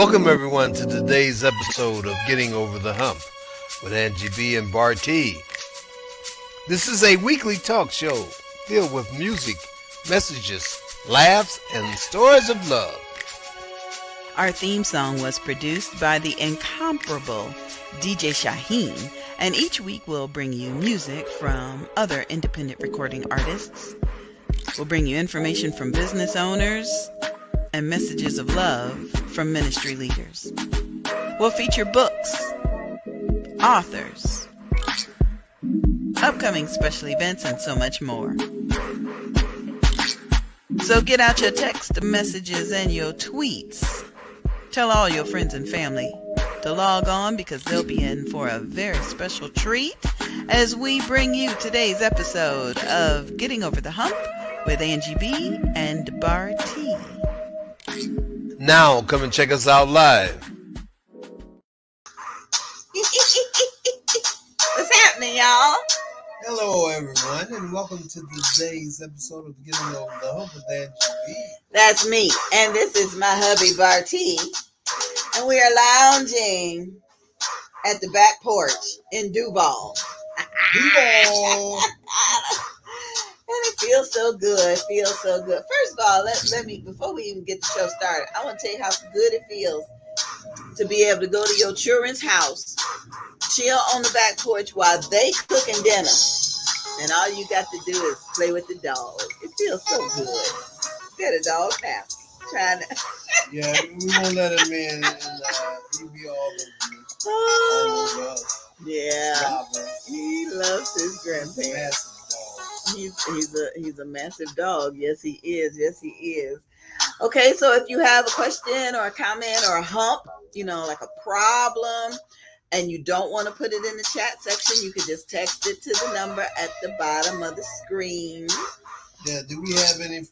Welcome everyone to today's episode of Getting Over the Hump with Angie B and Bartee. This is a weekly talk show filled with music, messages, laughs, and stories of love. Our theme song was produced by the incomparable DJ Shaheen, and each week we'll bring you music from other independent recording artists. We'll bring you information from business owners and messages of love from ministry leaders. We'll feature books, authors, upcoming special events, and so much more. So get out your text messages and your tweets. Tell all your friends and family to log on because they'll be in for a very special treat as we bring you today's episode of Getting Over the Hump with Angie B and Bartee. Now come and check us out live. What's happening, y'all? Hello everyone and welcome to today's episode of Getting Over the Hump with Angie B. That's me, and this is my hubby Bartee, and we are lounging at the back porch in DUVAL. DUVAL. And it feels so good. First of all, let me, before we even get the show started, I want to tell you how good it feels to be able to go to your children's house, chill on the back porch while they cooking dinner, and all you got to do is play with the dog. It feels so good. Get a dog now. Trying to. Yeah, we won't let him in, and he'll be all over us. Yeah, he loves his grandparents. Massive dog. He's a massive dog. Yes, he is. Okay, so if you have a question or a comment or a hump, like a problem, and you don't want to put it in the chat section, you can just text it to the number at the bottom of the screen. Yeah, do we have any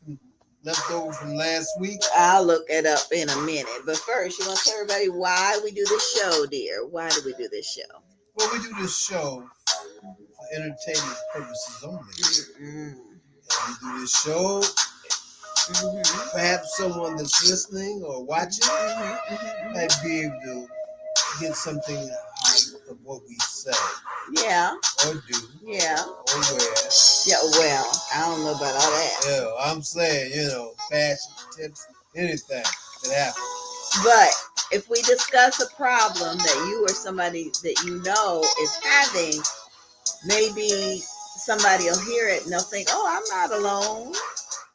left over from last week? I'll look it up in a minute. But first, you want to tell everybody why we do this show, dear? Why do we do this show? Well, we do this show for entertainment purposes only. And we do this show, perhaps someone that's listening or watching might be able to get something out of what we say. Yeah. Or do. Yeah. Or wear. Yeah, well, I don't know about all that. Yeah, I'm saying, fashion tips, anything could happen. But if we discuss a problem that you or somebody that you know is having, maybe somebody will hear it and they'll think, oh, I'm not alone.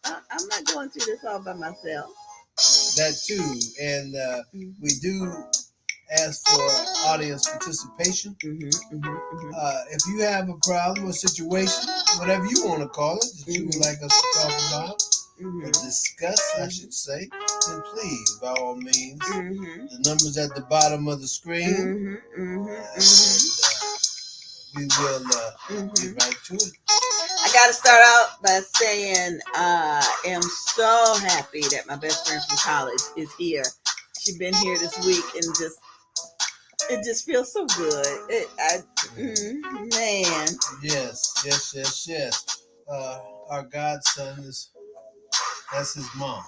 I'm not going through this all by myself. That too. And we do ask for audience participation. If you have a problem or situation, whatever you want to call it, that you would like us to talk about or discuss, I should say, then please, by all means, the number's at the bottom of the screen. And, we will get right to it. I got to start out by saying I am so happy that my best friend from college is here. She's been here this week, and it just feels so good. Man. Yes. Our godson that's his mom.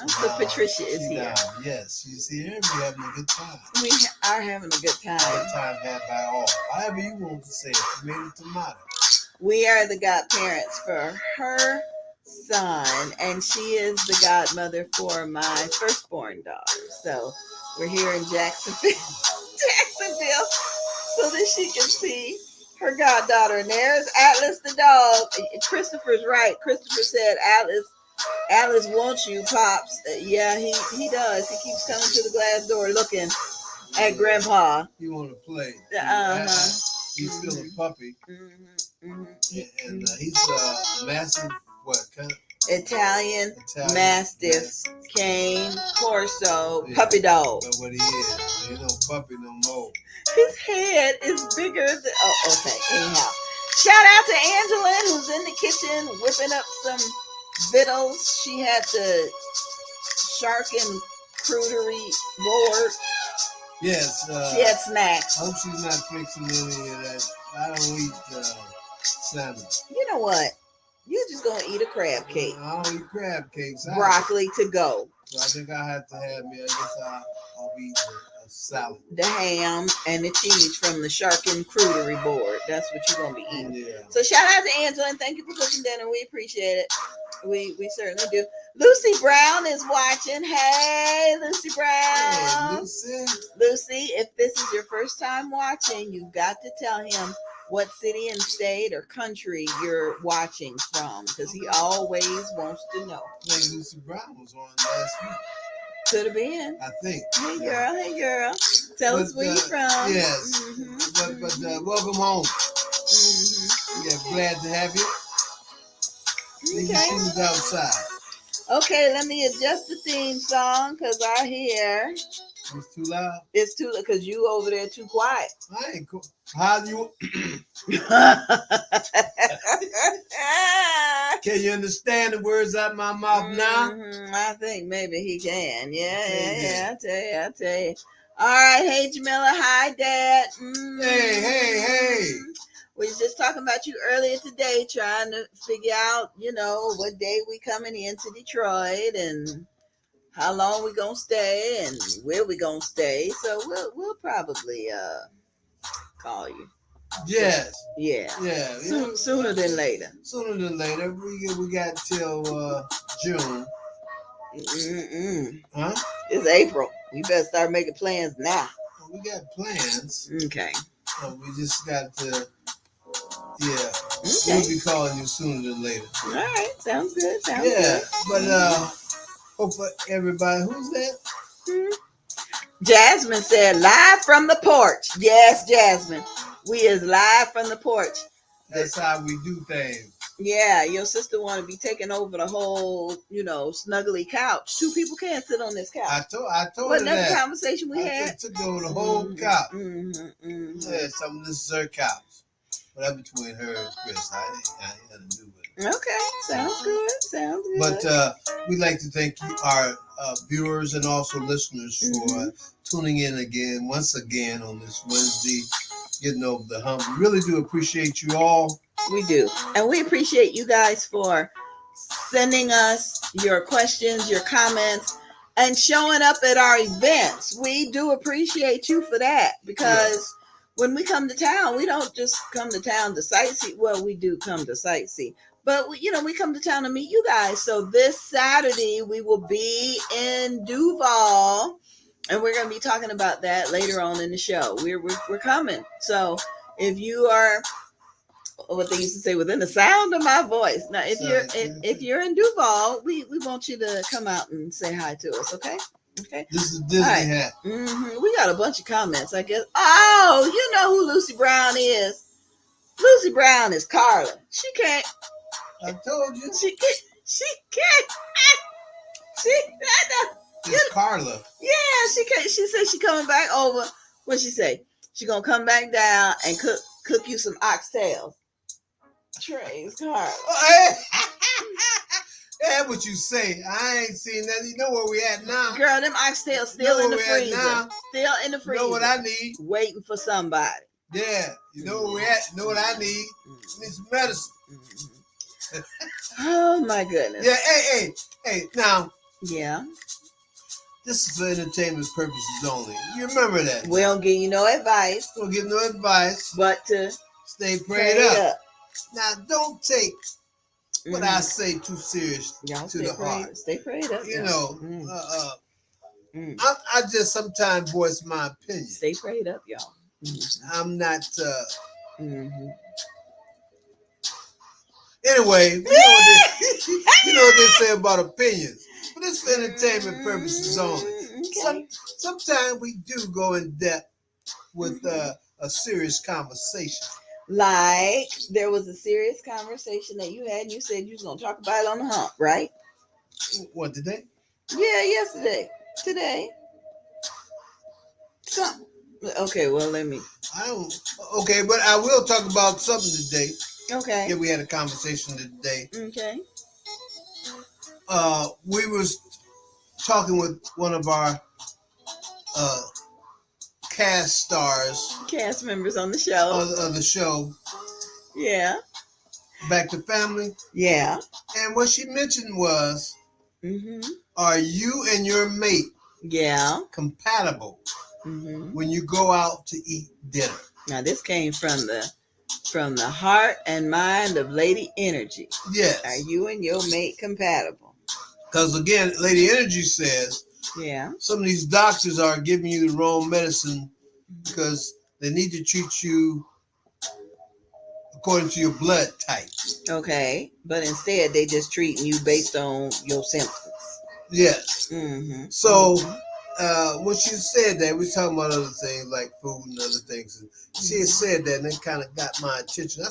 So Patricia is here. Yes, she's here. We're having a good time. We are having a good time. Good time had by all. However you want to say it, tomato, tomato. We are the godparents for her son, and she is the godmother for my firstborn daughter. So we're here in Jacksonville, so that she can see her goddaughter. And there's Atlas the dog. Christopher's right. Christopher said, Atlas wants you, Pops. Yeah, he does. He keeps coming to the glass door looking at Grandpa. He want to play. He's still a puppy. And he's a massive, Italian Mastiff, Cane, Corso, puppy dog. That's what he is. He ain't no puppy no more. His head is bigger than... Oh, okay. Anyhow. Shout out to Angelin, who's in the kitchen whipping up some victuals. She had the shark and crudery board. Yes. She had snacks. I hope she's not fixing any of that. I don't eat salmon. You know what? You're just gonna eat a crab cake. I don't eat crab cakes. Broccoli to go. So I think I have to have me. I guess I'll eat a salad. The ham and the cheese from the shark and crudery board. That's what you're gonna be eating. Yeah. So shout out to Angela and thank you for cooking dinner. We appreciate it. We certainly do. Lucy Brown is watching. Hey, Lucy Brown. Hey, Lucy. Lucy, if this is your first time watching, you've got to tell him what city and state or country you're watching from, because he always wants to know. Hey, Lucy Brown was on last week. Could have been. I think. Hey girl. Tell us where you're from. Yes. But welcome home. Yeah, glad to have you. Okay. Who's outside? Okay, let me adjust the theme song because I hear it's too loud. It's too because you over there too quiet. I ain't cool. How do you? Can you understand the words out of my mouth now? I think maybe he can. Yeah. I tell you. All right. Hey, Jamila. Hi, Dad. Hey. We was just talking about you earlier today, trying to figure out, what day we coming into Detroit and how long we gonna stay and where we gonna stay. So we'll probably call you. Yes. Yeah. Sooner than later. Sooner than later. We got till June. Huh? It's April. We better start making plans now. We got plans. Okay. We just got to. Yeah. Okay. We'll be calling you sooner than later. All right. Sounds good. Yeah. But hope for everybody. Who's that? Jasmine said, live from the porch. Yes, Jasmine. We is live from the porch. That's how we do things. Yeah, your sister want to be taking over the whole, snuggly couch. 2 people can't sit on this couch. I told Wasn't her that the that. conversation we had? I took over the whole couch. Yeah, this is her couch. But that's between her and Chris. I ain't nothing to do with it. Okay, sounds good. But we'd like to thank our viewers and also listeners for tuning in once again on this Wednesday, getting over the hump. We really do appreciate you all. We do. And we appreciate you guys for sending us your questions, your comments, and showing up at our events. We do appreciate you for that because when we come to town, we don't just come to town to sightsee. Well, we do come to sightsee, but we come to town to meet you guys. So this Saturday, we will be in DUVAL, and we're going to be talking about that later on in the show. We're coming. So if you are, what they used to say, within the sound of my voice. Now, if you're in DUVAL, we want you to come out and say hi to us, okay? Okay. This is Disney hat. We got a bunch of comments, I guess. Oh, you know who Lucy Brown is? Lucy Brown is Carla. She can't. I told you. She can't. It's Carla. Yeah, she can't. She said she coming back over. What she say? She gonna come back down and cook you some oxtails. Trey's Carla. That's what you say. I ain't seen that. You know where we at now. Girl, them oxtails still in the freezer. Still in the freezer. You know what I need? Waiting for somebody. Yeah. You know where we at? You know what I need? I need some medicine. Oh my goodness. Yeah, hey. Now. Yeah. This is for entertainment purposes only. You remember that. We don't give you no advice. We don't give no advice. But to stay prayed up. Now, don't take what I say too serious to the heart. Stay prayed up. I just sometimes voice my opinion. Stay prayed up, y'all. I'm not. Anyway, you know what they say about opinions, but it's for entertainment purposes only. Okay. Sometimes we do go in depth with a serious conversation. Like there was a serious conversation that you had, and you said you was gonna talk about it on the hump, right? What, today? Yeah, yesterday. Today. Something. Okay, well Okay, but I will talk about something today. Okay. Yeah, we had a conversation today. Okay. We was talking with one of our cast members on the show. Of the show. Yeah. back to family. Yeah. And what she mentioned was, Mm-hmm. are you and your mate compatible when you go out to eat dinner? Now this came from the heart and mind of Lady Energy. Yes. Are you and your mate compatible? Because again, Lady Energy says, some of these doctors are giving you the wrong medicine because they need to treat you according to your blood type. Okay, but instead they just treating you based on your symptoms. Yes. Mm-hmm. So when she said that, we were talking about other things like food and other things. And she had said that, and it kind of got my attention. I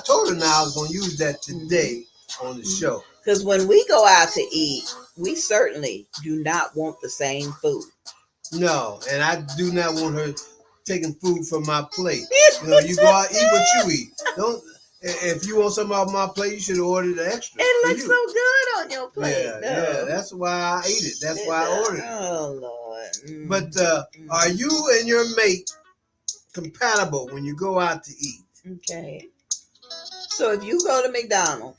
told her now I was going to use that today on the show. Because when we go out to eat, we certainly do not want the same food. No, and I do not want her taking food from my plate. You go out, eat what you eat. Don't. If you want something off my plate, you should order the extra. It looks so good on your plate. Yeah, that's why I ate it. That's why I ordered it. Oh, Lord. Mm. But are you and your mate compatible when you go out to eat? Okay. So if you go to McDonald's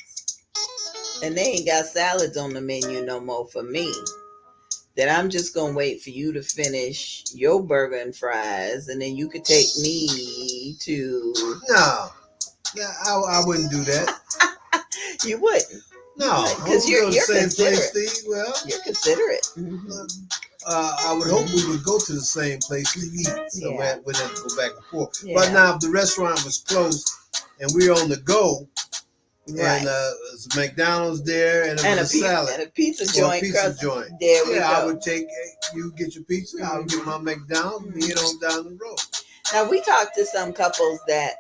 and they ain't got salads on the menu no more for me, then I'm just going to wait for you to finish your burger and fries, and then you could take me to... No. Yeah, I wouldn't do that. You wouldn't? No. Because you're considerate. Well, you're considerate. I would hope we would go to the same place to eat, so we'd have to go back and forth. Yeah. But now if the restaurant was closed and we're on the go, and there's a McDonald's there and a salad and a pizza joint. There we go. I would take you get your pizza. I would get my McDonald's and head on down the road. Now we talked to some couples that,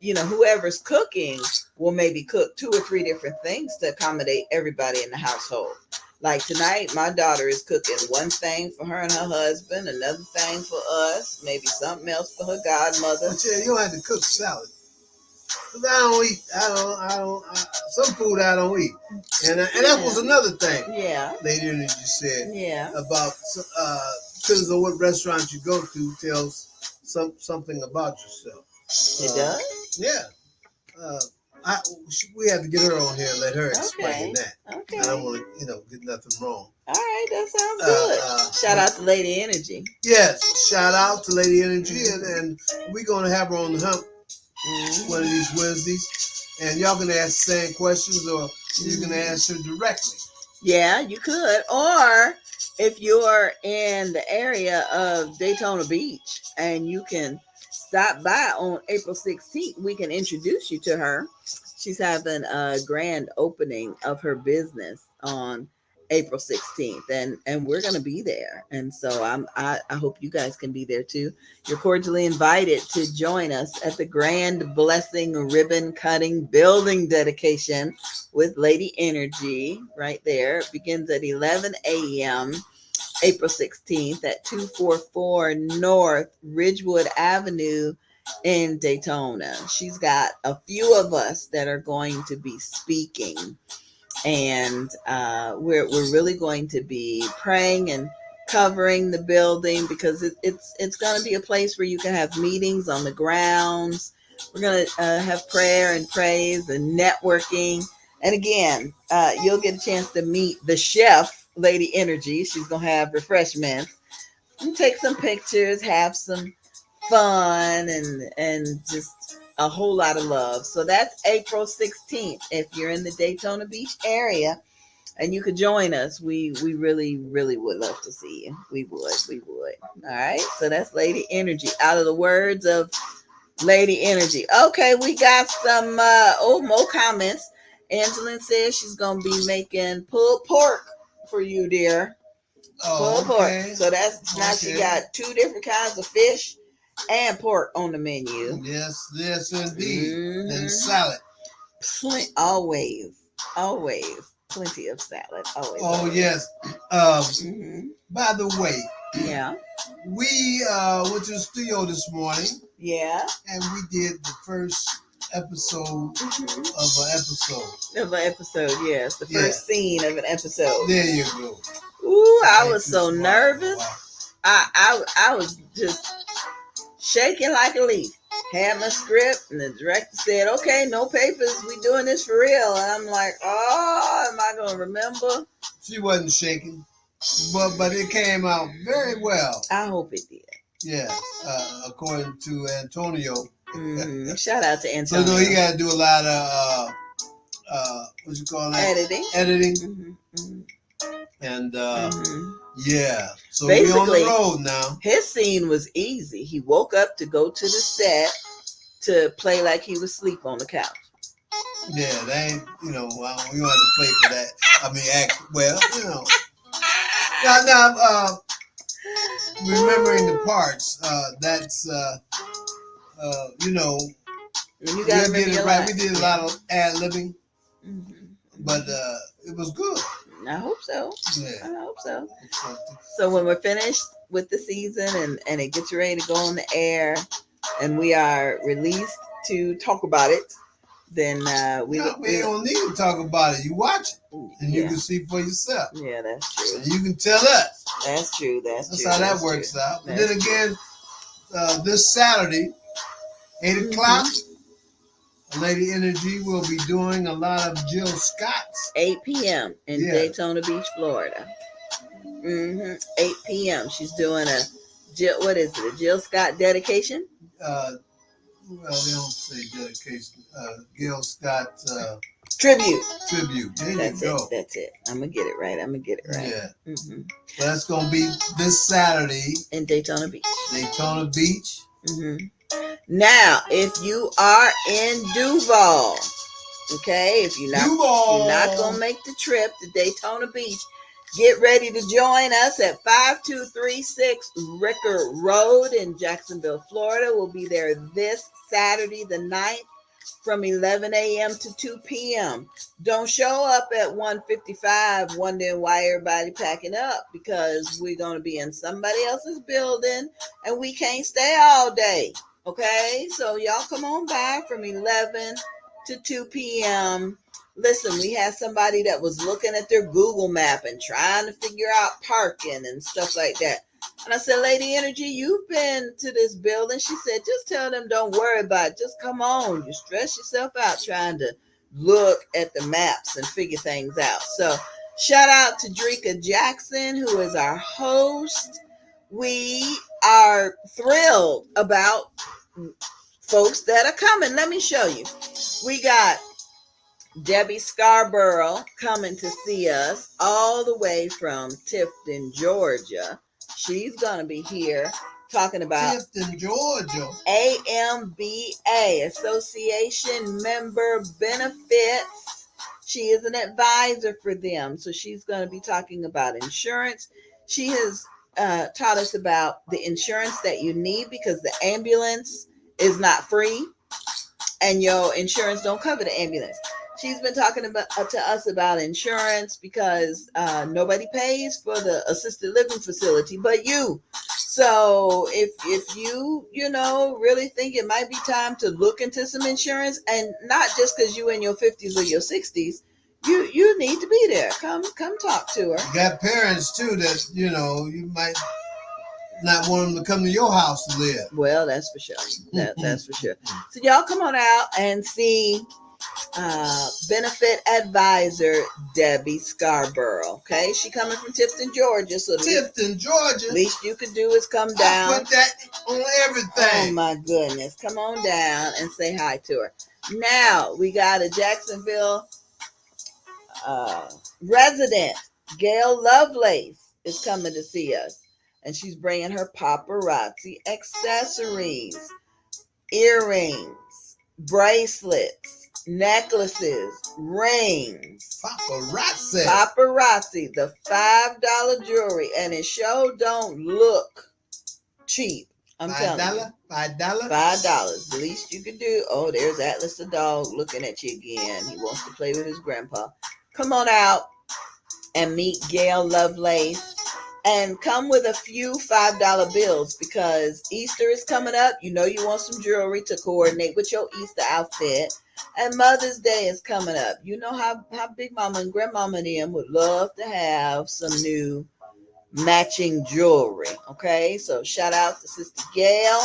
whoever's cooking will maybe cook 2 or 3 different things to accommodate everybody in the household. Like tonight, my daughter is cooking one thing for her and her husband, another thing for us, maybe something else for her godmother. But you don't have to cook salad. Cause I don't eat. Some food I don't eat, and that was another thing. Yeah. Lady Energy said. Yeah. About because of what restaurant you go to tells something about yourself. It does. Yeah. We have to get her on here and let her explain that. Okay. I don't want to, get nothing wrong. All right, that sounds good. Shout out to Lady Energy. Yes, shout out to Lady Energy, and we're gonna have her on the Hump one of these Wednesdays, and y'all can ask the same questions, or you can ask her directly. Yeah, you could, or if you're in the area of Daytona Beach and you can stop by on April 16th, we can introduce you to her. She's having a grand opening of her business on April 16th, and we're going to be there. And so I hope you guys can be there too. You're cordially invited to join us at the Grand Blessing Ribbon Cutting Building Dedication with Lady Energy right there. It begins at 11 a.m. April 16th at 244 North Ridgewood Avenue in Daytona. She's got a few of us that are going to be speaking, and we're really going to be praying and covering the building, because it's going to be a place where you can have meetings on the grounds. We're going to have prayer and praise and networking. And again, you'll get a chance to meet the chef, Lady Energy. She's going to have refreshments and take some pictures, have some fun, and just a whole lot of love. So that's April 16th. If you're in the Daytona Beach area and you could join us, we really, really would love to see you. We would. All right. So that's Lady Energy. Out of the words of Lady Energy. Okay, we got some more comments. Angeline says she's gonna be making pulled pork for you, dear. Pulled pork. So that's now she got 2 different kinds of fish and pork on the menu. Yes, indeed. And salad. Always plenty of salad. Always. Yes. By the way, we went to the studio this morning. Yeah. And we did the first episode of an episode. Yes. The first scene of an episode. There you go. Ooh, I was so nervous. I was just shaking like a leaf. had my script, and the director said, "Okay, no papers. We doing this for real." And I'm like, "Oh, am I gonna remember?" She wasn't shaking, but it came out very well. I hope it did. Yes, according to Antonio. Shout out to So Antonio. he got to do a lot of what you call that? Editing. And yeah, so we on the road now. His scene was easy. He woke up to go to the set to play like he was asleep on the couch. Yeah, they ain't, you know, well, you don't have to play for that. I mean, act well, you know. Now, remembering the parts, that's, you know, you gotta we did it right. We did a lot of ad-libbing, but it was good. I hope so. Yeah. I hope so. So when we're finished with the season and it gets ready to go on the air and we are released to talk about it, then we don't need to talk about it. You watch it and you can see for yourself. Yeah, that's true. And you can tell us. That's true. That's true. How that works out. And then again, this Saturday, 8 o'clock, Lady Energy will be doing a lot of Jill Scott's. 8 p.m. in Daytona Beach, Florida. 8 p.m. She's doing a Jill Scott dedication? Well, they don't say dedication. Jill Scott tribute. There you go. That's it. I'm gonna get it right. Yeah. So that's gonna be this Saturday in Daytona Beach. Now, if you are in DUVAL, okay, if you're not gonna make the trip to Daytona Beach, get ready to join us at 5236 Ricker Road in Jacksonville, Florida. We'll be there this Saturday, the 9th, from 11 a.m. to 2 p.m. Don't show up at 1:55, wondering why everybody packing up, because we're going to be in somebody else's building and we can't stay all day. Okay, so y'all come on by from 11 to 2 p.m. Listen, we had somebody that was looking at their Google map and trying to figure out parking and stuff like that. And I said, Lady Energy, you've been to this building. She said, just tell them don't worry about it. Just come on. You stress yourself out trying to look at the maps and figure things out. So shout out to Dreka Jackson, who is our host. We are thrilled about folks that are coming. Let me show you. We got Debbie Scarborough coming to see us all the way from Tifton, Georgia. She's going to be here talking about Tifton, Georgia. AMBA, Association Member Benefits. She is an advisor for them. So she's going to be talking about insurance. She has taught us about the insurance that you need, because the ambulance is not free and your insurance don't cover the ambulance. She's been talking about to us about insurance because nobody pays for the assisted living facility but you. So if you really think it might be time to look into some insurance, and not just because you in your 50s or your 60s, you need to be there. Come talk to her. You got parents too that you might not want them to come to your house to live. Well, that's for sure. That's for sure. So y'all come on out and see benefit advisor Debbie Scarborough. Okay, she coming from Tifton, Georgia. So Tifton, Georgia. Least you could do is come down. I put that on everything. Oh my goodness, come on down and say hi to her. Now we got a Jacksonville resident, Gail Lovelace, is coming to see us, and she's bringing her paparazzi accessories, earrings, bracelets, necklaces, rings. Paparazzi, the $5 jewelry, and it sure don't look cheap. I'm telling you. $5. The least you can do. Oh, there's Atlas the dog looking at you again. He wants to play with his grandpa. Come on out and meet Gail Lovelace, and come with a few $5 bills, because Easter is coming up. You want some jewelry to coordinate with your Easter outfit, and Mother's Day is coming up. You know how Big Mama and Grandmama and them would love to have some new matching jewelry. Okay, so shout out to Sister Gail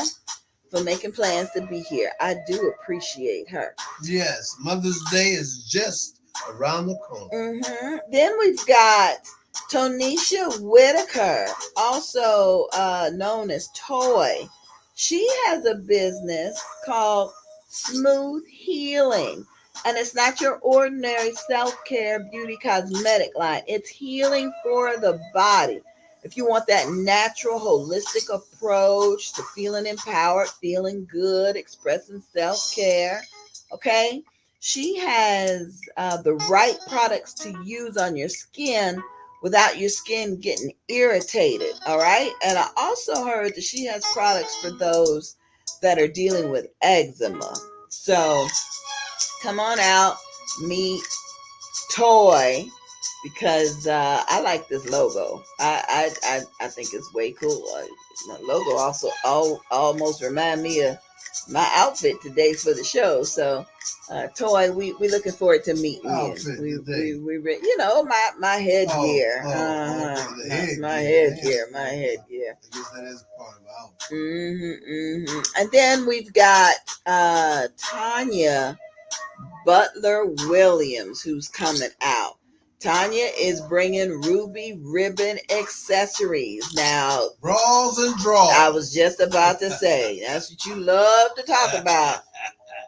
for making plans to be here. I do appreciate her. Yes, Mother's Day is just around the corner. Then we've got Tonisha Whitaker, also known as Toy. She has a business called Smooth Healing. And it's not your ordinary self-care beauty cosmetic line. It's healing for the body. If you want that natural, holistic approach to feeling empowered, feeling good, expressing self-care, okay? She has the right products to use on your skin without your skin getting irritated, all right? And I also heard that she has products for those that are dealing with eczema. So come on out, meet Toy, because I like this logo. I think it's way cool. My logo also almost remind me of my outfit today for the show. So, Toy, we looking forward to meeting you. We you know, my headgear. My headgear. I guess that is part of our outfit. And then we've got Tanya Butler Williams, who's coming out. Tanya is bringing ruby ribbon accessories. Now, bras and draws. I was just about to say, that's what you love to talk about.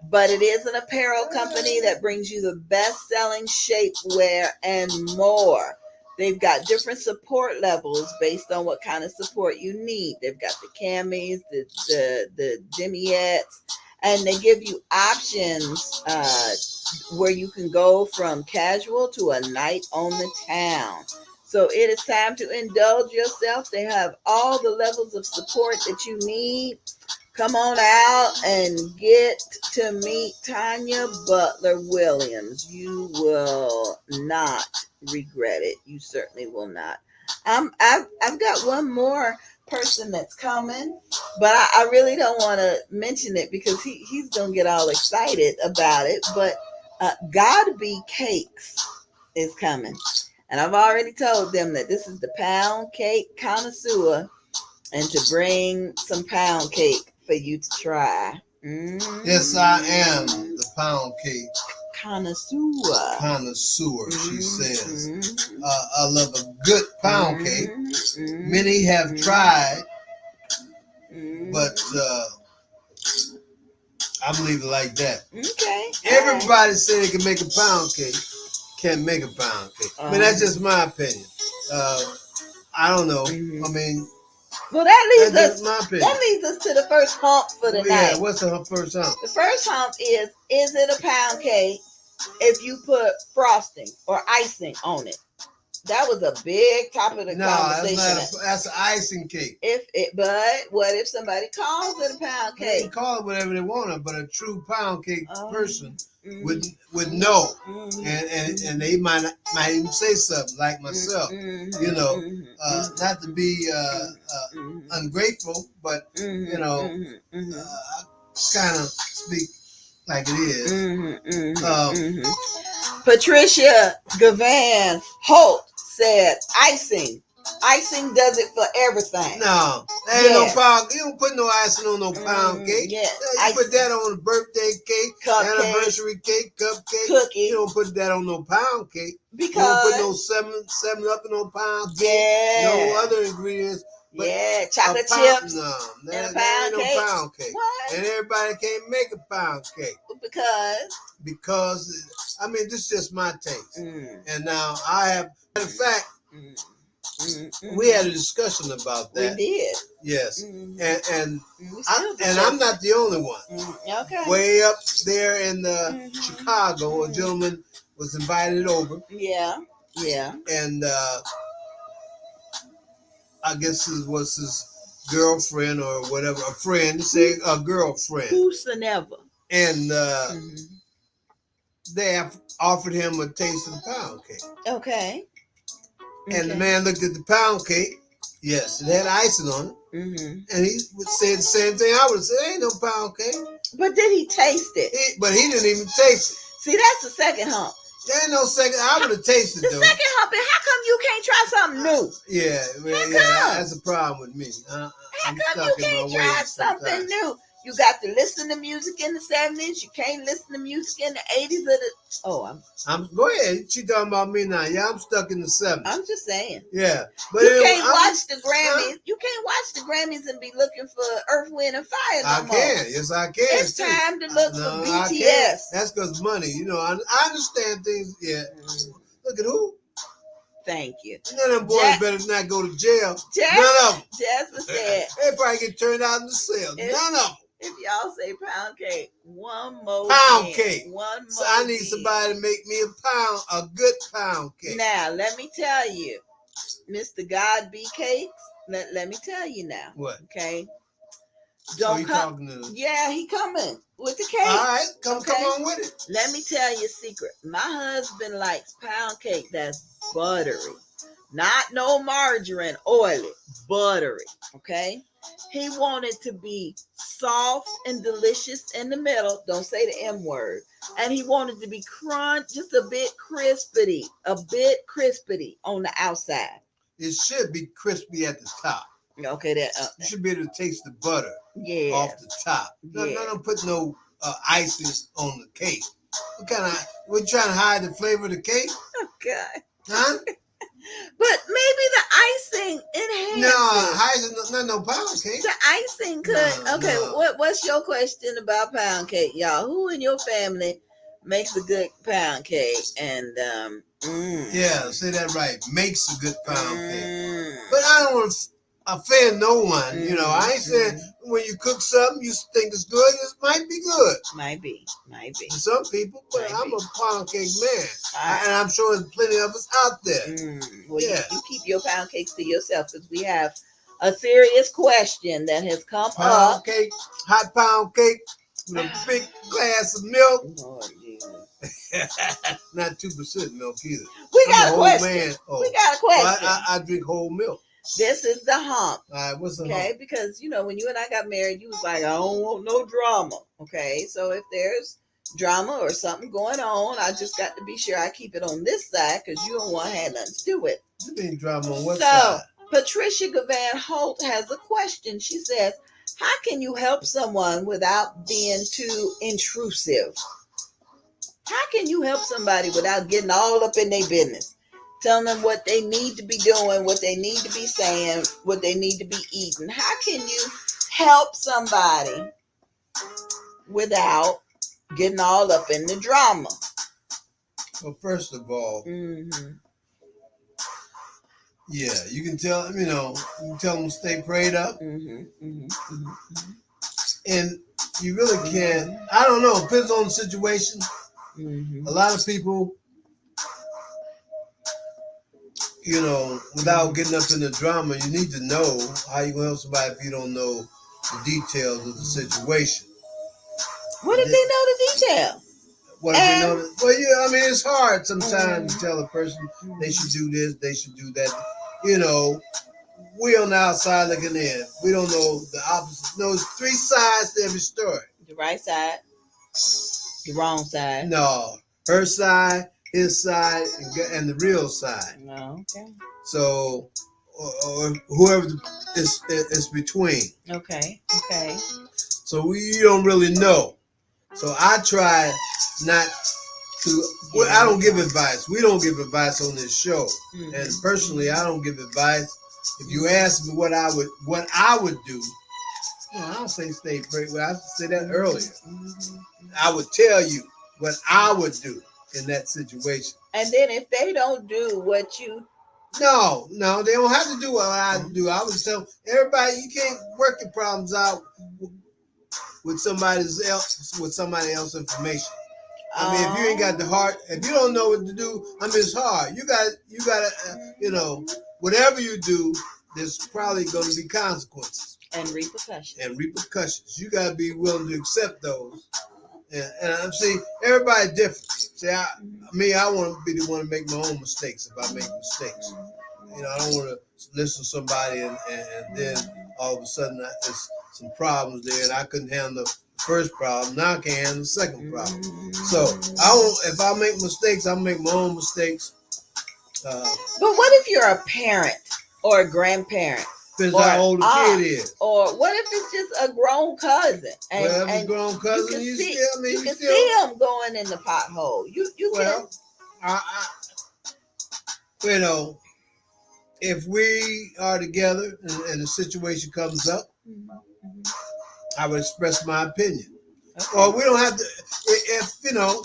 But it is an apparel company that brings you the best-selling shapewear and more. They've got different support levels based on what kind of support you need. They've got the camis, the demiettes, and they give you options where you can go from casual to a night on the town. So it is time to indulge yourself. They have all the levels of support that you need. Come on out and get to meet Tanya Butler Williams. You will not regret it. You certainly will not. I've got one more person that's coming, but I really don't want to mention it because he's gonna get all excited about it. But God Be Cakes is coming, and I've already told them that this is the pound cake connoisseur, and to bring some pound cake for you to try. Yes, I am the pound cake connoisseur. She says. I love a good pound cake. Many have tried, but I believe it like that. Okay. Everybody say they can make a pound cake. Can't make a pound cake. I mean, that's just my opinion. I don't know. I mean, well, that leads us to the first hump for the night. Yeah, what's the first hump? The first hump is it a pound cake if you put frosting or icing on it? That was a big topic of conversation. That's an icing cake. But what if somebody calls it a pound cake? They can call it whatever they want, but a true pound cake person would know, and they might even say something like myself. You know, not to be ungrateful, but you know, I kind of speak like it is. Patricia Gavan Holt said icing does it for everything. No, there ain't no pound. You don't put no icing on no pound cake. Yeah, you put that on a birthday cake, anniversary cake, cupcake. Cookie. You don't put that on no pound cake. Because you don't put no 7-Up in no pound cake. Yeah. No other ingredients. But chocolate chips. No, that ain't no pound cake. What? And everybody can't make a pound cake. Because I mean, this is just my taste. And now I have, matter of fact, we had a discussion about that. We did. Yes. And I'm not the only one. Okay. Way up there in Chicago, a gentleman was invited over. Yeah. And I guess it was his girlfriend or whatever, a friend, say a girlfriend. Whosoever. And they have offered him a taste of the pound cake. Okay. And the man looked at the pound cake. Yes, it had icing on it. And he would say the same thing I would say. There ain't no pound cake. But did he taste it? But he didn't even taste it. See, that's the second hump. There ain't no second. I would have tasted it. The second hump is, how come you can't try something new? Yeah, that's a problem with me. How come you can't try something new? You got to listen to music in the 70s. You can't listen to music in the 80s or the. I'm go ahead. She talking about me now. Yeah, I'm stuck in the 70s. I'm just saying. Yeah, but you can't watch the Grammys. You can't watch the Grammys and be looking for Earth, Wind, and Fire no more. Yes, I can. It's time to look for BTS. That's because money. You know, I understand things. Yeah. Look at who. Thank you. None of them boys better not go to jail. None of them. Jasmine said they probably get turned out in the cell. None of them. If y'all say pound cake, one more pound cake. One more. So I need somebody to make me a good pound cake. Now let me tell you, Mr. God B Cakes. Let me tell you now. What? Okay. Don't come. Yeah, he coming with the cake. All right, come on with it. Let me tell you a secret. My husband likes pound cake that's buttery, not no margarine, oily, buttery. Okay. He wanted to be soft and delicious in the middle. Don't say the M word. And he wanted to be crunch, just a bit crispy on the outside. It should be crispy at the top. Okay, that you should be able to taste the butter off the top. No, don't put no icing on the cake. We're trying to hide the flavor of the cake? Okay. Huh? But maybe the icing enhances. No pound cake. The icing could. What's your question about pound cake, y'all? Who in your family makes a good pound cake? And yeah, say that right. Makes a good pound cake. But I don't want to offend no one. You know, I ain't saying when you cook something you think it's good, it might be good. Might be. To some people, but I'm a pound cake man. And I'm sure there's plenty of us out there. You keep your pound cakes to yourself because we have a serious question that has come up. Pound cake, hot pound cake with a big glass of milk. Not 2% milk either. We got a question. We got a question. I drink whole milk. This is the hump. All right, what's the hump? Okay, because when you and I got married, you was like, I don't want no drama. Okay, so if there's drama or something going on, I just got to be sure I keep it on this side because you don't want to have nothing to do with it. You mean drama on what side? Patricia Gavan Holt has a question. She says, how can you help someone without being too intrusive? How can you help somebody without getting all up in their business? Telling them what they need to be doing, what they need to be saying, what they need to be eating. How can you help somebody without getting all up in the drama? Well, first of all, yeah, you can tell them, you can tell them to stay prayed up. And you really can't, I don't know, depends on the situation. A lot of people, without getting up in the drama, you need to know how you going to help somebody if you don't know the details of the situation. What if they know the details? What if they know that? Well, yeah, I mean, it's hard sometimes to tell a person they should do this, they should do that. We on the outside looking in. We don't know the opposite. No, there's 3 sides to every story. The right side, the wrong side. No, her side, his side, and the real side. No, okay. So, or whoever is between. Okay. So we don't really know. So I try not to. Well, I don't give advice. We don't give advice on this show. And personally, I don't give advice. If you ask me what I would do, I don't say stay prayed. Well, I said that earlier. I would tell you what I would do in that situation. And then if they don't do what you... No, they don't have to do what I do. I would tell everybody, you can't work your problems out with somebody else's information. I mean, if you ain't got the heart, if you don't know what to do, it's hard. You got, whatever you do, there's probably going to be consequences. And repercussions. You got to be willing to accept those. And I'm saying everybody different. See, I want to be the one to make my own mistakes if I make mistakes. I don't want to listen to somebody and then all of a sudden there's some problems there and I couldn't handle the first problem. Now I can't handle the second problem. So if I make mistakes, I'll make my own mistakes. But what if you're a parent or a grandparent? Depends how old the kid is. Or what if it's just a grown cousin? And, well, if it's grown cousin, you see him going in the pothole. You know, if we are together and the situation comes up, I would express my opinion. Okay. Or we don't have to. If you know,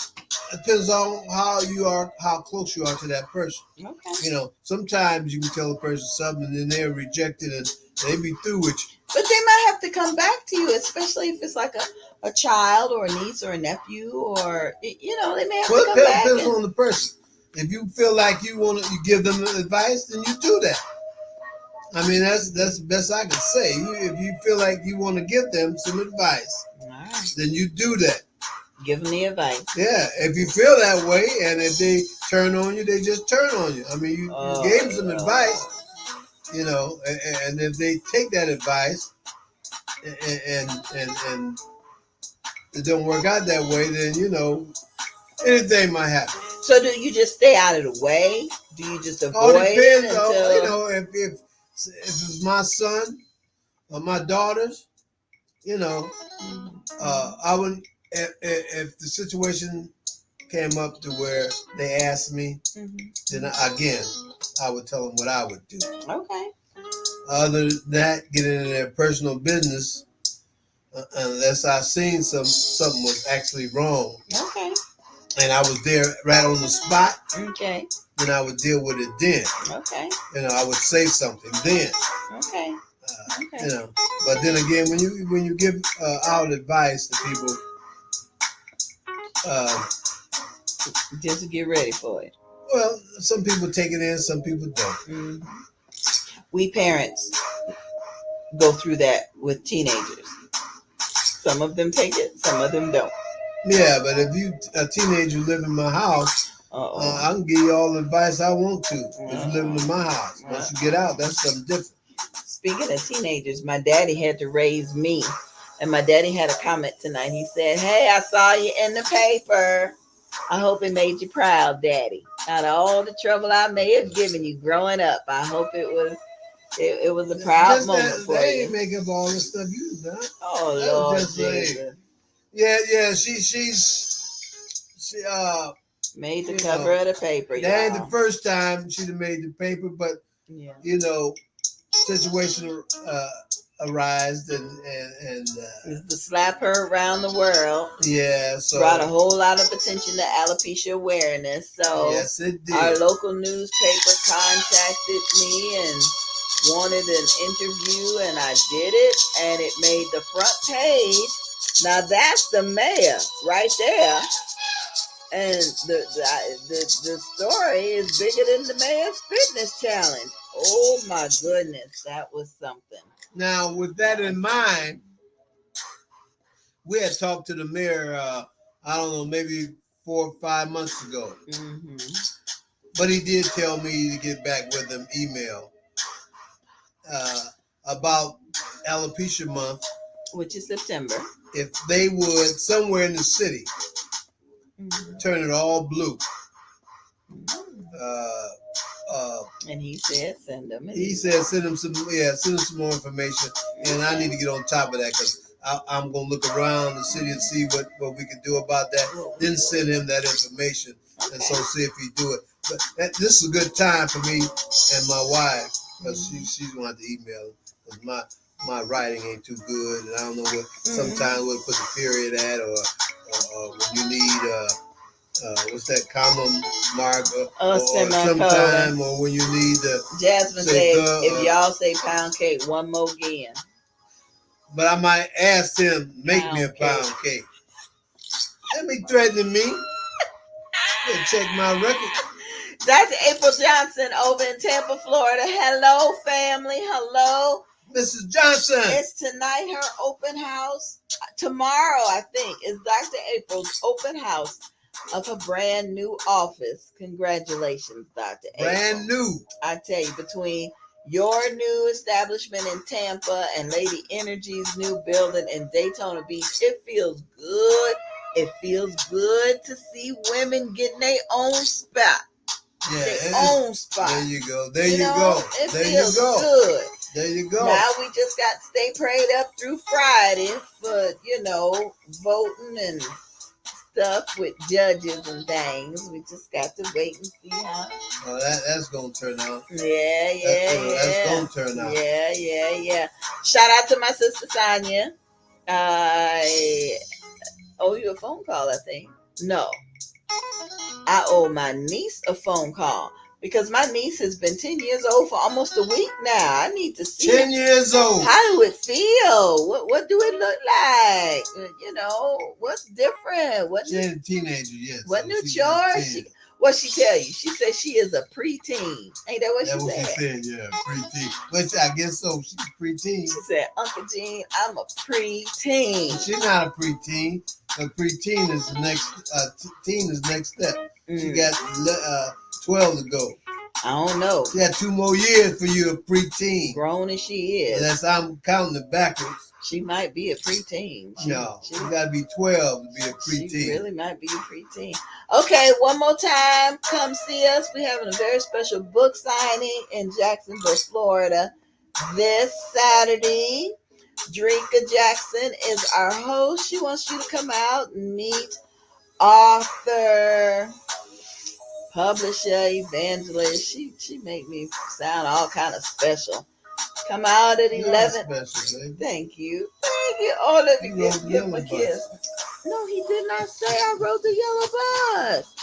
it depends on how close you are to that person. Okay. You know, sometimes you can tell a person something and then they're rejected and they be through with you. But they might have to come back to you, especially if it's like a child or a niece or a nephew, or you know, they may have to come back. It depends on the person. If you feel like you give them advice, then you do that. I mean, that's the best I can say. If you feel like you want to give them some advice, then you do that. Give them the advice. Yeah, if you feel that way, and if they turn on you, they just turn on you. I mean, you gave them some advice, you know, and if they take that advice, and it don't work out that way, then you know, anything might happen. So do you just stay out of the way? Do you just avoid all depends, it until... you know, if it's my son or my daughters, you know, I would, if the situation came up to where they asked me, then again, I would tell them what I would do. Okay. Other than that, get into their personal business, unless I seen something was actually wrong. Okay. And I was there right on the spot. Okay. Then I would deal with it then. Okay. You know, I would say something then. Okay. You know, but then again, when you give out advice to people, just get ready for it. Well, some people take it in, some people don't. Mm-hmm. We parents go through that with teenagers. Some of them take it, some of them don't. Yeah, but if you a teenager live in my house, I can give you all the advice I want to. If you live in my house, once you get out, that's something different. Speaking of teenagers, my daddy had to raise me, and my daddy had a comment tonight. He said, "Hey, I saw you in the paper. I hope it made you proud, Daddy. Out of all the trouble I may have given you growing up, I hope it was a proud moment for you." They ain't make up all the stuff you done. Oh Lord Jesus. Yeah. She made the cover of the paper. That ain't the first time she'd have made the paper, but you know, situation arised and to slap her around the world. Yeah, so brought a whole lot of attention to alopecia awareness. So yes, it did. Our local newspaper contacted me and wanted an interview, and I did it, and it made the front page. Now that's the mayor right there. And the story is bigger than the mayor's fitness challenge. Oh my goodness, that was something. Now, with that in mind, we had talked to the mayor, I don't know, maybe 4 or 5 months ago. Mm-hmm. But he did tell me to get back with him, email, about Alopecia Month. Which is September. If they would, somewhere in the city, turn it all blue. And he said, send them. He said, send him some more information. And I need to get on top of that because I'm going to look around the city and see what we can do about that. Then send him that information and so see if he do it. But this is a good time for me and my wife because she's going to have to email because my writing ain't too good. And I don't know what, sometimes we'll put the period at or when you need what's that comma mark or sometime or when you need Jasmine said if y'all say pound cake one more again. But I might ask him make me a pound cake. Let me threaten me. Check my record. Dr. April Johnson over in Tampa, Florida. Hello, family. Hello. Mrs. Johnson. It's tonight her open house. Tomorrow, I think, is Dr. April's open house of a brand new office. Congratulations, Dr. April. Brand new. I tell you, between your new establishment in Tampa and Lady Energy's new building in Daytona Beach, it feels good. It feels good to see women getting their own spot. Yeah, their own spot. There you go. There you go. It there feels you go. good. There you go. Now we just got to stay prayed up through Friday for, voting and stuff with judges and things. We just got to wait and see how. Oh, that's gonna turn out. Yeah. That's gonna turn out. Yeah. Shout out to my sister Sonia. I owe you a phone call, I think. No. I owe my niece a phone call because my niece has been 10 years old for almost a week now. I need to see 10 years old. How do it feel? What do it look like? What's different? She's a teenager, yes. What new chores? What she tell you? She said she is a preteen. Ain't that what she said? That's what she said, yeah, preteen. But I guess so. She's preteen. She said, Uncle Gene, I'm a preteen. She's not a preteen. A preteen is the next. Teen is next step. She got 12 to go. I don't know. She got 2 more years for you, a preteen. Grown as she is. Unless I'm counting it backwards. She might be a preteen. No, she got to be 12 to be a preteen. She really might be a preteen. Okay, one more time, come see us. We're having a very special book signing in Jacksonville, Florida this Saturday. Dreka Jackson is our host. She wants you to come out and meet author, publisher, evangelist. She make me sound all kind of special. Come out at 11. Thank you. All of you give him a kiss. No, he did not say I rode the yellow bus.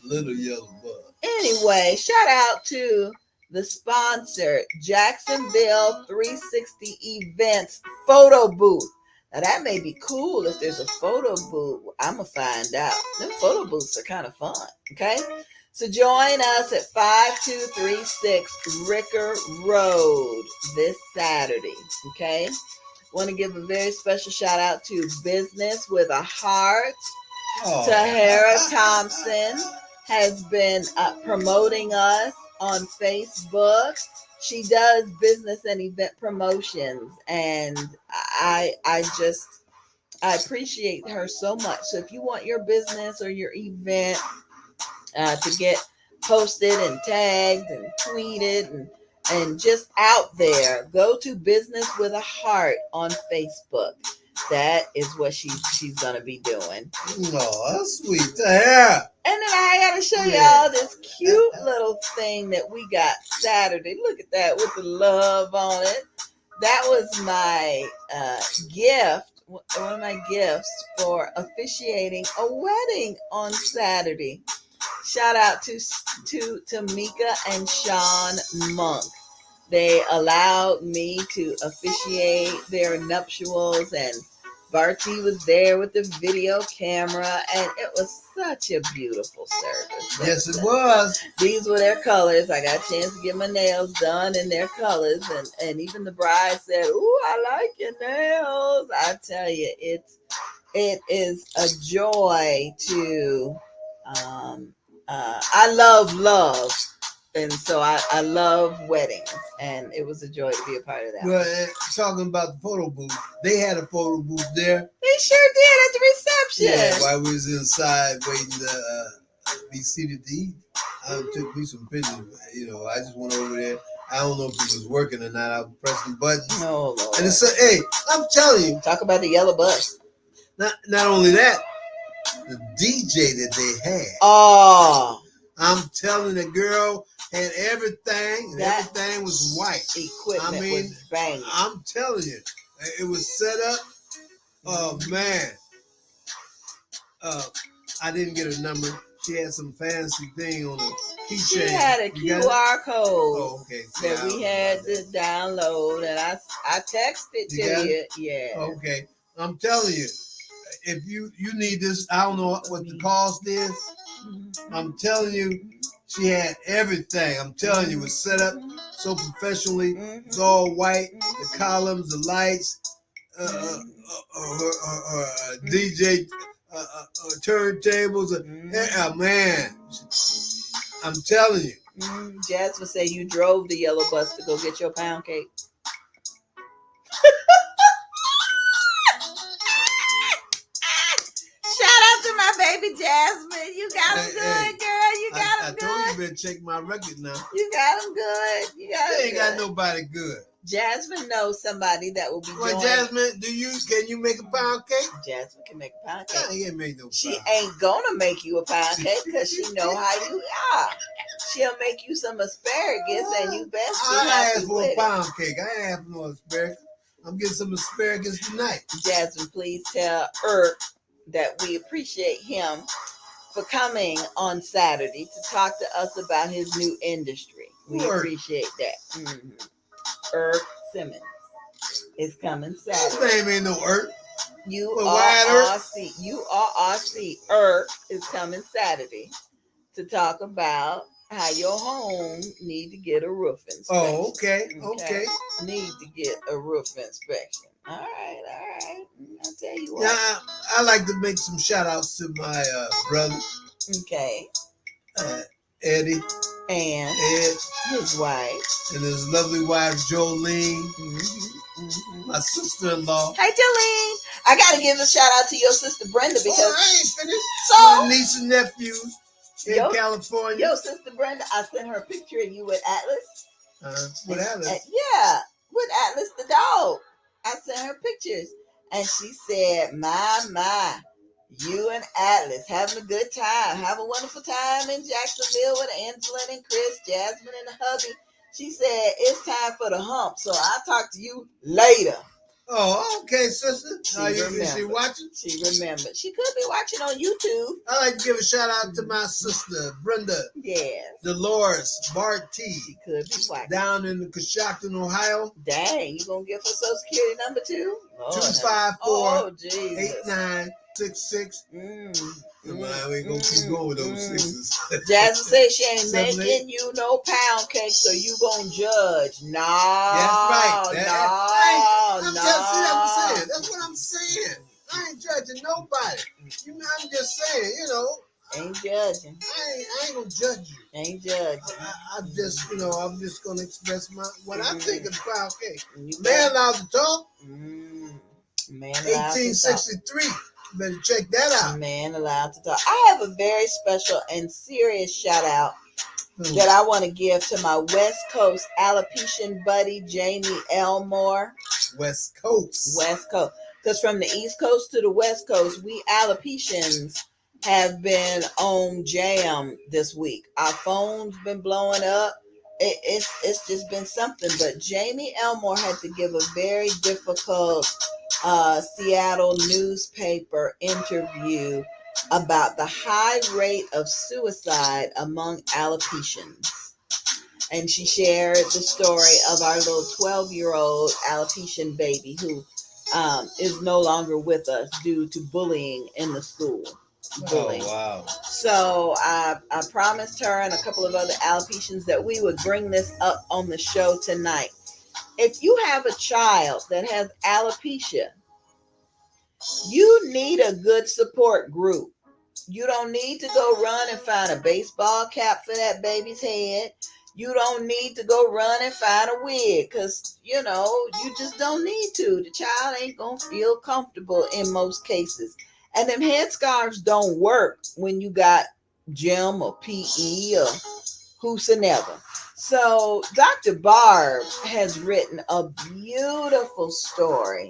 Little yellow bus. Anyway, shout out to the sponsor, Jacksonville 360 Events photo booth. Now that may be cool if there's a photo booth. I'm gonna find out. Them photo booths are kind of fun. Okay. So join us at 5236 Ricker Road this Saturday, okay? Want to give a very special shout out to Business with a Heart. Tahara Thompson has been promoting us on Facebook. She does business and event promotions, and I appreciate her so much. So if you want your business or your event to get posted and tagged and tweeted and just out there, go to Business with a Heart on Facebook. That is what she's gonna be doing. Oh, that's sweet. Yeah. And then I gotta show y'all this cute little thing that we got Saturday. Look at that with the love on it. That was my gift. One of my gifts for officiating a wedding on Saturday. Shout out to Tamika and Sean Monk. They allowed me to officiate their nuptials, and Bartee was there with the video camera, and it was such a beautiful service. Yes, it was. These were their colors. I got a chance to get my nails done in their colors, and even the bride said, "Ooh, I like your nails." I tell you, it is a joy to. I love. And so I love weddings, and it was a joy to be a part of that. Well, talking about the photo booth, they had a photo booth there. They sure did at the reception. Yeah, while we was inside waiting to be seated to eat. I took me some pictures. I just went over there. I don't know if it was working or not. I was pressing buttons. Oh, Lord. And it said, hey, I'm telling you. Talk about the yellow bus. Not only that, the DJ that they had. Oh. I'm telling the girl had everything, and everything was white. Equipment was banging. I'm telling you, it was set up. Oh man, I didn't get a number. She had some fancy thing on the keychain. She had a QR code that we had to download, and I texted to you. Yeah. Okay, I'm telling you, if you need this, I don't know what the cost is. I'm telling you, she had everything. I'm telling you, it was set up so professionally. It's all white. The columns, the lights, DJ turntables. Man, I'm telling you. Jasmine said you drove the yellow bus to go get your pound cake. Shout out to my baby Jasmine. You got him good, girl. You got him good. I told you, better check my record now. You got them good. You got them ain't got nobody good. Jasmine knows somebody that will be joining. Jasmine, can you make a pound cake? Jasmine can make a pound cake. I ain't make no pound. She ain't gonna make you a pound cake because she know how you are. She'll make you some asparagus and you best be happy I asked for with a pound cake. I ain't asked for no asparagus. I'm getting some asparagus tonight. Jasmine, please tell that we appreciate him for coming on Saturday to talk to us about his new industry. We appreciate that. Mm-hmm. Simmons is coming Saturday. His name ain't no URRC. Is coming Saturday to talk about how your home need to get a roof inspection. Oh, okay. Need to get a roof inspection. All right. I'll tell you what. Yeah, I like to make some shout outs to my brother. Okay. Eddie. And Ed. His wife. And his lovely wife, Jolene. My sister-in-law. Hey, Jolene. I got to give a shout out to your sister, Brenda, because I ain't finished. So, my niece and nephews in California. Your sister, Brenda, I sent her a picture of you with Atlas. With Atlas? With Atlas the dog. I sent her pictures. And she said, my, you and Atlas having a good time. Have a wonderful time in Jacksonville with Angela and Chris, Jasmine and the hubby. She said, it's time for the hump. So I'll talk to you later. Oh, okay, sister. Is she watching? She remembered. She could be watching on YouTube. I like to give a shout out to my sister, Brenda. Yes. Dolores Bartee. She could be watching. Down in Coshocton, Ohio. Dang, you gonna give her social security number too? 254-8966. We ain't gonna keep going with those sixes. Jasmine says she ain't making you no pound cake, so you gonna judge. No. That's right. No. That's what I'm saying. I ain't judging nobody. I'm just saying, Ain't judging. I ain't gonna judge you. Ain't judging. I'm just gonna express what I think of pound cake. Man allowed to talk. Man allowed 1863. Better check that out. Man allowed to talk. I have a very special and serious shout out that I want to give to my West Coast alopecian buddy, Jamie Elmore. West Coast. Because from the East Coast to the West Coast, we alopecians have been on jam this week. Our phone's been blowing up. It's just been something. But Jamie Elmore had to give a very difficult Seattle newspaper interview about the high rate of suicide among alopecians. And she shared the story of our little 12-year-old alopecian baby who is no longer with us due to bullying in the school. Bullying. Oh, wow. So I promised her and a couple of other alopecians that we would bring this up on the show tonight. If you have a child that has alopecia, you need a good support group. You don't need to go run and find a baseball cap for that baby's head. You don't need to go run and find a wig because, you just don't need to. The child ain't going to feel comfortable in most cases. And them headscarves don't work when you got gym or PE or whosoever. So Dr. Barb has written a beautiful story.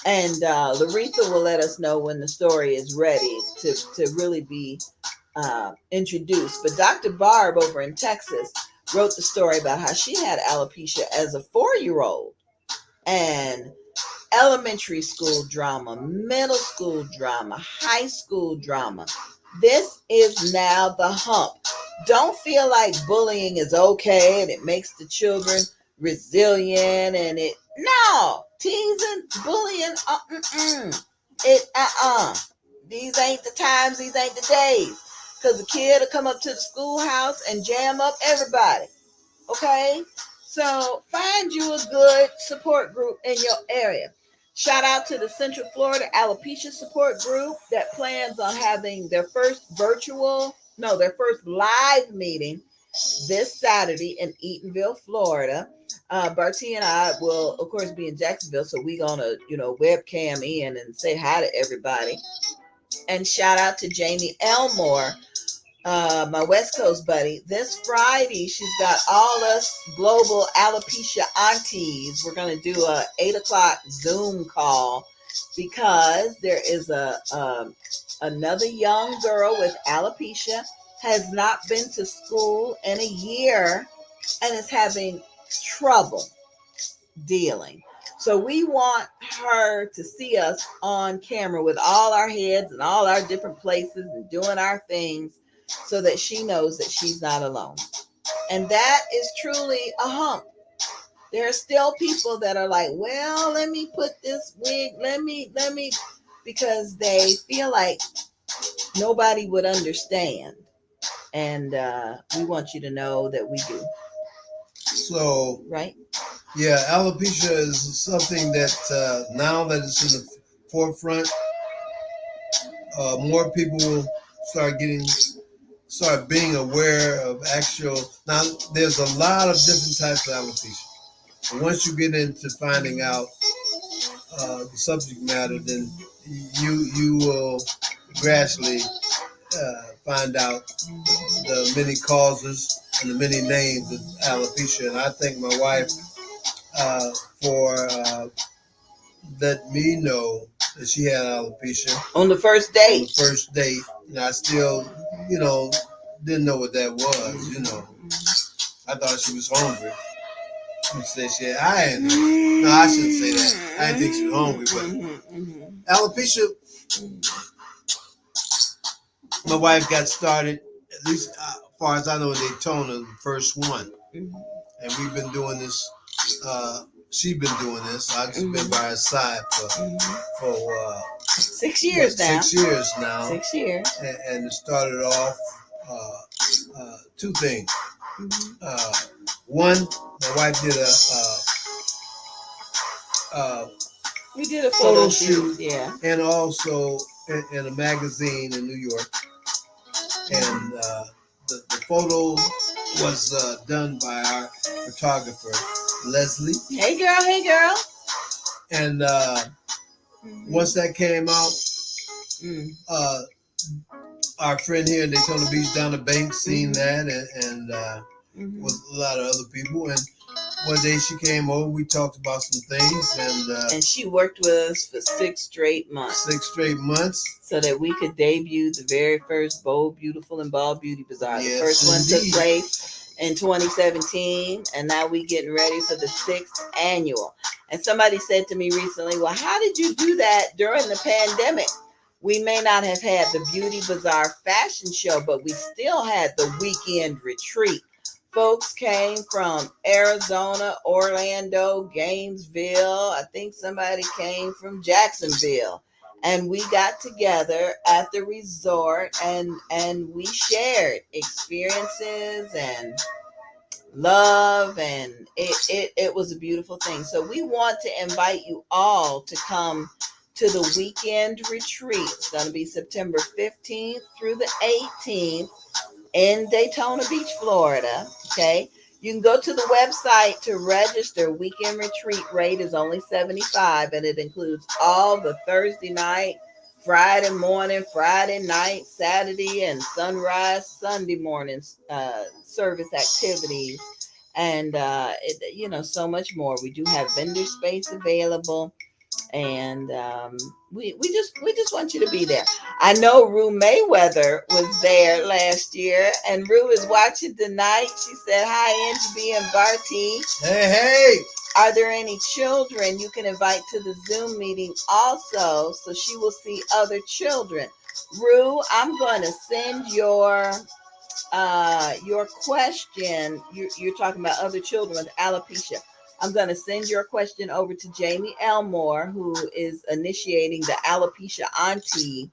And Laretha will let us know when the story is ready to really be introduced. But Dr. Barb over in Texas wrote the story about how she had alopecia as a 4-year-old. And elementary school drama, middle school drama, high school drama. This is now the hump. Don't feel like bullying is okay and it makes the children resilient and teasing, bullying, These ain't the times, these ain't the days. Because the kid will come up to the schoolhouse and jam up everybody. Okay? So find you a good support group in your area. Shout out to the Central Florida Alopecia Support Group that plans on having their first live meeting this Saturday in Eatonville, Florida. Bartee and I will, of course, be in Jacksonville, so we're going to, webcam in and say hi to everybody. And shout out to Jamie Elmore, my West Coast buddy, this Friday, she's got all us global alopecia aunties. We're going to do a 8:00 Zoom call because there is another young girl with alopecia, has not been to school in a year, and is having trouble dealing. So we want her to see us on camera with all our heads and all our different places and doing our things so that she knows that she's not alone. And that is truly a hump. There are still people that are like, well, let me put this wig, let me, because they feel like nobody would understand. And we want you to know that we do. So, right? Yeah, alopecia is something that now that it's in the forefront, more people will start being aware of actual. Now, there's a lot of different types of alopecia. And once you get into finding out the subject matter, then you will gradually find out the many causes and the many names of alopecia. And I thank my wife for let me know that she had alopecia on the first date. On the first date, and I still, didn't know what that was. I thought she was hungry. She said she had iron. No, I shouldn't say that. I didn't think she was hungry, but alopecia. My wife got started, at least as far as I know, in Daytona, the first one, and we've been doing this. She's been doing this. I've just been by her side for 6 years now. 6 years now. 6 years. And it started off two things. One, my wife did we did a photo shoot, yeah, and also in a magazine in New York, and the photo was done by our photographer Leslie. Hey girl. And once that came out, our friend here in Daytona Beach, Donna Banks, seen that, and with a lot of other people. And one day she came over, we talked about some things, and she worked with us for 6 straight months. 6 straight months, so that we could debut the very first Bold, Beautiful, and Bald Beauty Bazaar. Yes, the first indeed. One took place in 2017, and now we getting ready for the 6th annual. And somebody said to me recently, well, how did you do that during the pandemic? We may not have had the Beauty Bazaar fashion show, but we still had the weekend retreat. Folks came from Arizona, Orlando, Gainesville. I think somebody came from Jacksonville. And we got together at the resort and we shared experiences and love, and it was a beautiful thing. So we want to invite you all to come to the weekend retreat. It's going to be September 15th through the 18th in Daytona Beach, Florida. Okay. You can go to the website to register. Weekend retreat rate is only $75, and it includes all the Thursday night, Friday morning, Friday night, Saturday, and sunrise Sunday morning service activities, and so much more. We do have vendor space available, and we just want you to be there. I know Rue Mayweather was there last year, and Rue is watching tonight. She said, hi, Angie and Bartee. Hey. Are there any children you can invite to the Zoom meeting also, so she will see other children? Rue, I'm going to send your question. You're talking about other children with alopecia. I'm going to send your question over to Jamie Elmore, who is initiating the Alopecia Auntie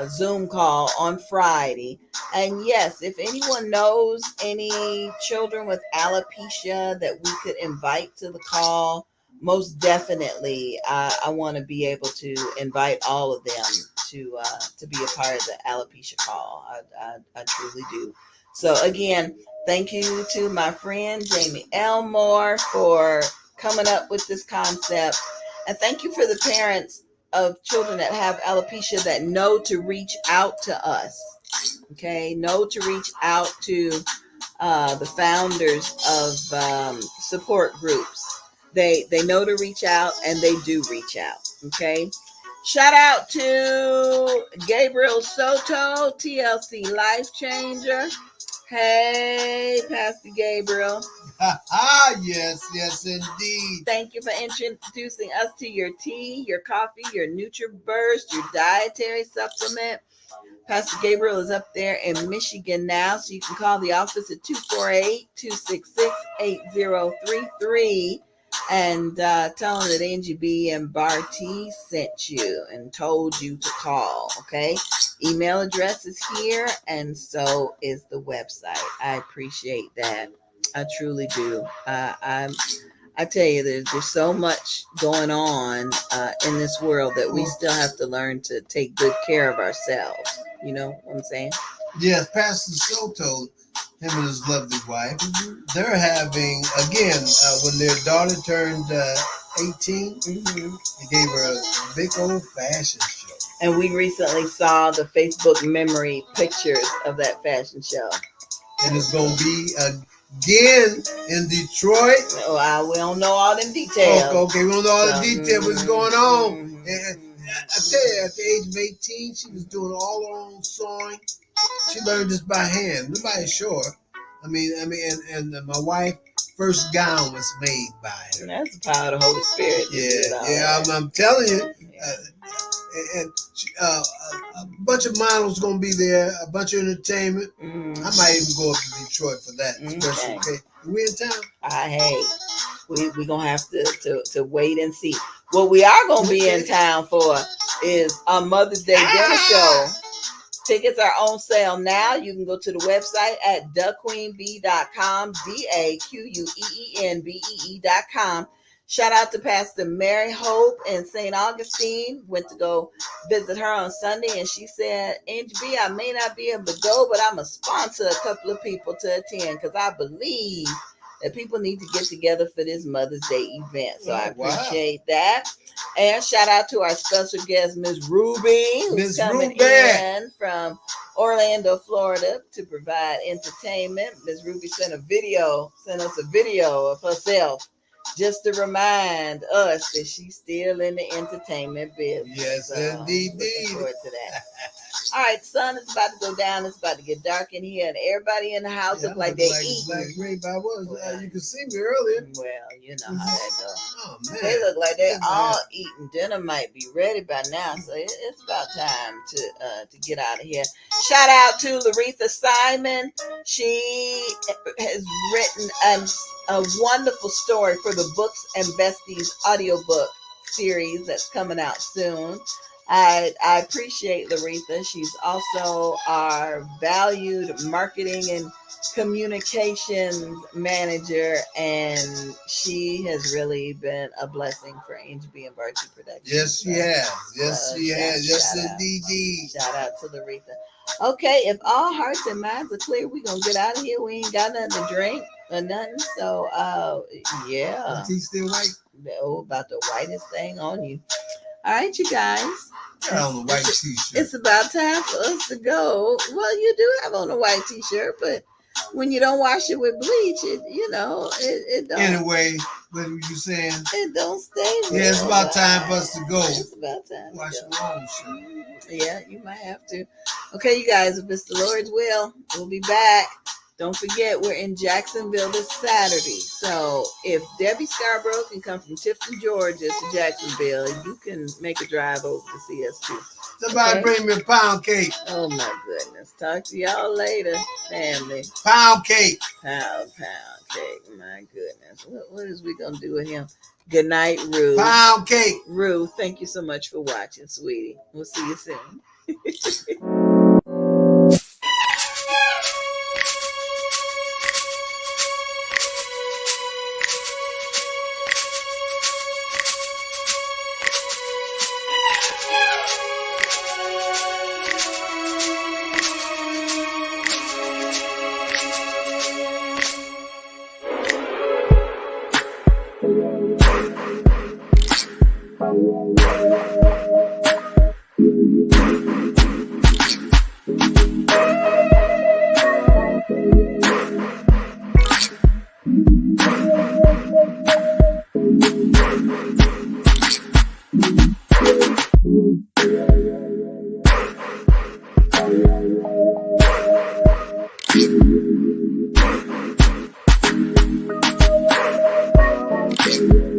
Zoom call on Friday. And yes, if anyone knows any children with alopecia that we could invite to the call, most definitely I want to be able to invite all of them to be a part of the alopecia call. I truly do. So again, thank you to my friend Jamie Elmore for coming up with this concept. And thank you for the parents of children that have alopecia that know to reach out to us. Okay, know to reach out to the founders of support groups. They know to reach out, and they do reach out. Okay. Shout out to Gabriel Soto, TLC Life Changer. Hey, Pastor Gabriel. Yes, indeed. Thank you for introducing us to your tea, your coffee, your NutriBurst, your dietary supplement. Pastor Gabriel is up there in Michigan now, so you can call the office at 248-266-8033 and tell them that Angie B and Bartee sent you and told you to call, okay? Email address is here, and so is the website. I appreciate that. I truly do. I tell you, there's so much going on in this world that we still have to learn to take good care of ourselves. You know what I'm saying? Yes, Pastor Soto, him and his lovely wife, they're having, again, when their daughter turned 18, they gave her a big old fashion show. And we recently saw the Facebook memory pictures of that fashion show. And it's going to be again in Detroit. Oh, we don't know all them details. Okay, we don't know all the details. What's going on? And I tell you, at the age of 18, she was doing all her own sewing. She learned this by hand. Nobody sure. I mean, and my wife's first gown was made by her. And that's the power of the Holy Spirit. Yeah. I'm telling you. And a bunch of models gonna be there, a bunch of entertainment. I might even go up to Detroit for that. Especially, okay. We in town. Hey, we gonna have to wait and see. What we are gonna be in town for is our Mother's Day dinner show. Tickets are on sale now. You can go to the website at daqueenbee.com, DAQUEENBEE.com. Shout out to Pastor Mary Hope in St. Augustine. Went to go visit her on Sunday, and she said, Angie B, I may not be able to go, but I'm going to sponsor a couple of people to attend because I believe that people need to get together for this Mother's Day event. So I appreciate that. And shout out to our special guest, Ms. Ruby, who's coming in from Orlando, Florida to provide entertainment. Ms. Ruby sent us a video of herself, just to remind us that she's still in the entertainment business. Yes, indeed. Looking forward to that. All right, sun is about to go down. It's about to get dark in here, and everybody in the house look like they're eating. Black grape. You could see me earlier. Well, you know how that goes. Oh, man. They look like they're all eating. Dinner might be ready by now, so it's about time to get out of here. Shout out to Laretha Simon. She has written a wonderful story for the Books and Besties audiobook series that's coming out soon. I appreciate Laretha. She's also our valued marketing and communications manager, and she has really been a blessing for Angie B and Bartee Productions. Yes, she has. Yes, she has. Yes, indeed. Shout out to Laretha. Okay, if all hearts and minds are clear, we're going to get out of here. We ain't got nothing to drink or nothing. So, yeah. Is he still white? Oh, about the whitest thing on you. All right, you guys. On a white t-shirt. It's about time for us to go. Well, you do have on a white t-shirt, but when you don't wash it with bleach, it don't. Anyway, what were you saying? It don't stay. Yeah, it's about time for us to go. It's about time. Wash your own shirt. Yeah, you might have to. Okay, you guys, if it's the Lord's will, we'll be back. Don't forget, we're in Jacksonville this Saturday. So if Debbie Scarborough can come from Tifton, Georgia to Jacksonville, you can make a drive over to see us too. Somebody bring me a pound cake. Oh my goodness. Talk to y'all later, family. Pound cake. Pound cake. My goodness. What is we going to do with him? Good night, Rue. Pound cake. Rue, thank you so much for watching, sweetie. We'll see you soon. Bye.